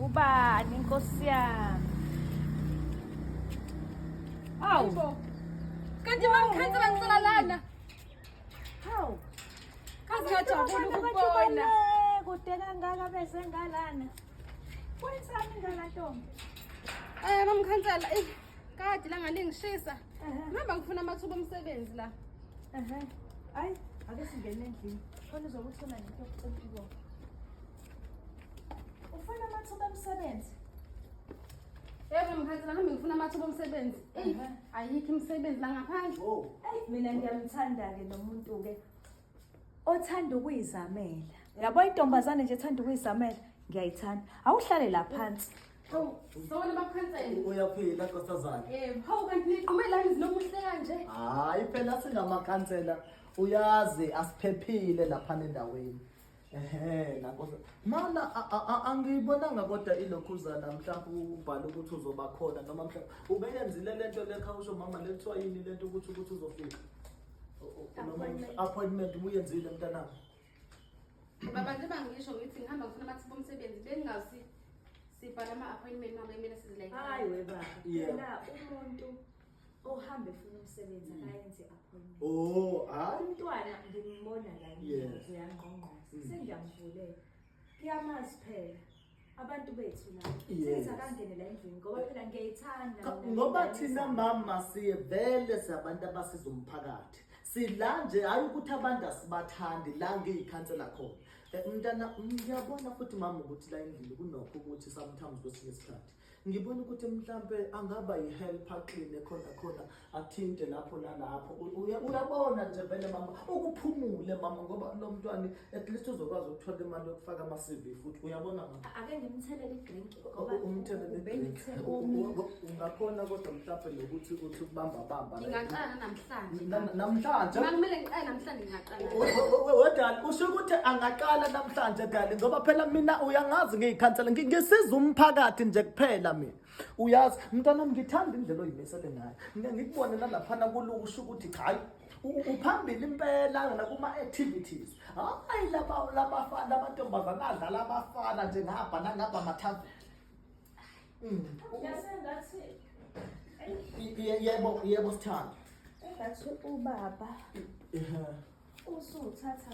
Ubani inkosi yami? Hawu. Kanti mamkhansela ngisala lana. Hawu. Kazi ngajabula ukubona. Kude kangaka bese ngalana. Kwenzani ngala ntombi? Mamkhansela, kade la ngalingishisa. Ngihamba ngifuna amathuba omsebenzi la. Hayi, ake singene endlini. Khona uzokuthola into yokucela. Ufuna amathuba omsebenzi? Yebo mamkhansela, ngihambe ngifuna amathuba omsebenzi. Ayikho imisebenzi la ngaphandle. Mina ngiyamthanda-ke nomuntu-ke othanda ukuyizamela. Yabo intombazane nje ethanda ukuyizamela, ngiyayithanda. Awuhlale la phansi. Sona mamkhansela. Uyaphila nkosazana. Yebo, hawu kanti niqume lami zinomuhle kanje. Hayi phela singamakhansela uyazi asiphephile lapha endaweni. Nankosa. Mana angiyibonanga kodwa ilokhuzana mhlawumbe ubhala ukuthi uzoba khona noma mhlawumbe ubeyenzile lento lekhawusho mama lethiwa yini lento ukuthi uzofika. Appointment uyenzile mntanami. Baba nje bangisho ngithi ngihamba ngifuna amathuba omsebenzi bengingazi sibhala ama-appointment noma kumele sizileke. Hayi webaba. Phela umuntu ohambe efuna umsebenzi akayenze appointment. Hayi. Umntwana ngimbona la ngiyenze yangqongqoza. Sengiyamvulela. Kuyamazi phela. Abantu bethu nabo. Sithi akangene la endlini ngoba phela ngiyayithanda. Ngoba thina mama siyevele sabantu abasiza umphakathi. Sila nje hayi ukuthi abantu asibathandi la ngiyikhansela khona. Mntana ngiyabona futhi mama ukuthi la endlini kunokho ukuthi sometimes kwesinye isikhathi ngibona ukuthi mhlambe angaba yi-helper clean khona athinte lapho nalapho. Uyabona nje vele mama ukuphumule mama ngoba lo mntwana at least uzokwazi ukuthola imali yokufaka ama-CV futhi uyabona mama. Ake ngimthelele i-drink ngoba umthelele i-drink ungakhona kodwa mhlambe nokuthi uthi ukubamba Ngingaqala namhlanje. Namhlanje Kumele ngiqale namhlanje ngingaqala. Wedala usho ukuthi angaqala namhlanje dali ngoba phela mina uyangazi ngiyikhansela ngisiza umphakathi nje kuphela mina. Uyazi mntwana ngithanda indlela oyimisele ngayo. Ngikubone nalaphana kulusho ukuthi hayi uphambili impela nakuma activities. Hayi labafana lamantombazana adlala abafana nje ngapha nangapha mathaveni. Yasengathi Yebo sithanda. engathi ubaba usuthatha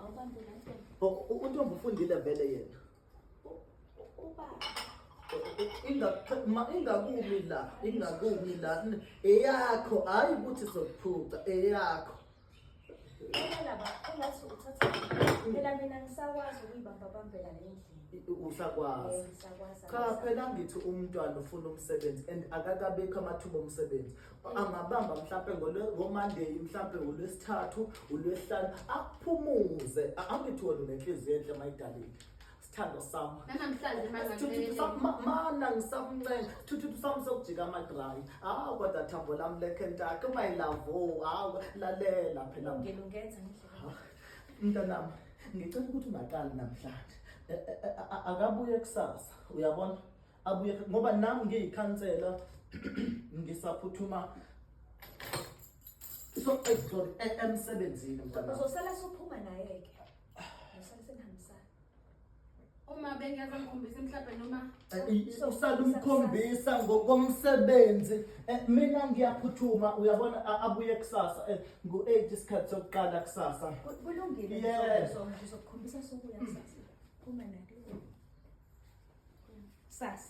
abantu lanto. Untombi ufundile vele yena. Ubaba ingakumi la eyakho hayi ukuthi sokuphuca eyakho. laba engathi uthatha phela mina ngisakwazi ukuyibambabambela le ndlela. Usakwazi. Cha phela ngithi umntwana ufuna umsebenzi and akakabekho amathuba omsebenzi. Angabamba mhlawumbe ngoMonday mhlawumbe uLwesithathu uLwesihlanu akuphumuze. Angithi wena unenhliziyo enhle mayidalile. Sithando sami. Namhlanje Mana ngisamncenga thuthu sami sokujika amadry. Kodwa thambo lami lekhentaka my love. Lalela phela. Ngilungenza ngendlela. Mntanami ngicela ukuthi ungaqali namhlanje. Akabuye kusasa. Uyabona? Abuye ngoba nami ngiyikhansela ngisaphuthuma. So sorry emsebenzini mntanami. Uzosala sophuma naye ke. Usale senihambisana. uma bengiyaza ngikhombisa mhlawumbe noma usala umkhombisa ngokomsebenzi. Mina ngiyaphuthuma uyabona abuye kusasa ngo-8 isikhathi sokuqala kusasa. Kulungile ngizokukhombisa sokuya kusasa. Uma naye. Sasa.